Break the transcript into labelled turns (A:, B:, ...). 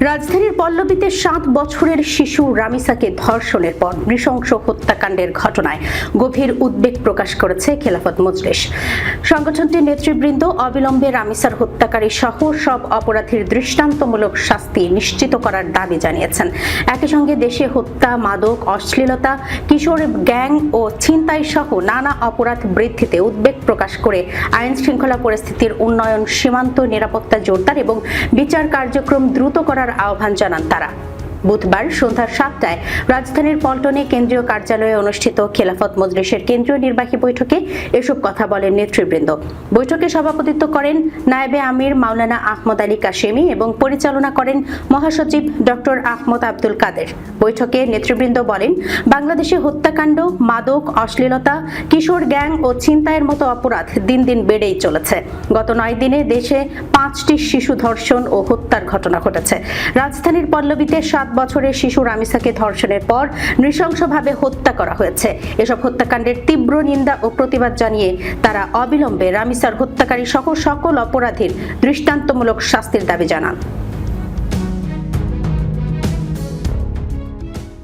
A: রাজধানীর পল্লবীতে 7 বছরের শিশু রামিসাকে ধর্ষণের পর নৃশংস হত্যাকাণ্ডের ঘটনায় গভীর উদ্বেগ প্রকাশ করেছে খেলাফত মজলিস। সংগঠনটির নেতৃবৃন্দ অবিলম্বে রামিসার হত্যাকারী সহ সব অপরাধীর দৃষ্টান্তমূলক শাস্তি নিশ্চিত করার দাবি জানিয়েছেন। একই সঙ্গে দেশে হত্যা, মাদক, অশ্লীলতা, কিশোর গ্যাং ও ছিনতাই সহ নানা অপরাধ বৃদ্ধিতে উদ্বেগ প্রকাশ করে আইন শৃঙ্খলা পরিস্থিতির উন্নয়ন, সীমান্ত নিরাপত্তা জোরদার এবং বিচার কার্যক্রম দ্রুত করার আহ্বান জানান তারা। বুধবার সন্ধ্যা 7টায় রাজধানীর পল্টনে কেন্দ্রীয় কার্যালয়ে অনুষ্ঠিত খেলাফত মজলিসের কেন্দ্রীয় নির্বাহী বৈঠকে এসব কথা বলেন নেতৃবৃন্দ। বৈঠকে সভাপতিত্ব করেন নায়েবে আমির মাওলানা আহমদ আলী কাশেমি এবং পরিচালনা করেন মহাসচিব ডক্টর আহমদ আব্দুল কাদের। বৈঠকে নেতৃবৃন্দ বলেন, বাংলাদেশে হত্যাকাণ্ড, মাদক, অশ্লীলতা, কিশোর গ্যাং ও ছিনতাইয়ের মতো অপরাধ দিন দিন বেড়েই চলেছে। গত 9 দিনে দেশে 5টি শিশু ধর্ষণ ও হত্যার ঘটনা ঘটেছে। রাজধানীর পল্লবীতে 7 বছরের শিশু রামিসাকে ধর্ষণের পর নৃশংসভাবে হত্যা করা হয়েছে। এসব হত্যাকাণ্ডের তীব্র নিন্দা ও প্রতিবাদ জানিয়ে তারা অবিলম্বে রামিসার হত্যাকারী সহ সকল অপরাধীর দৃষ্টান্তমূলক শাস্তির দাবি জানান।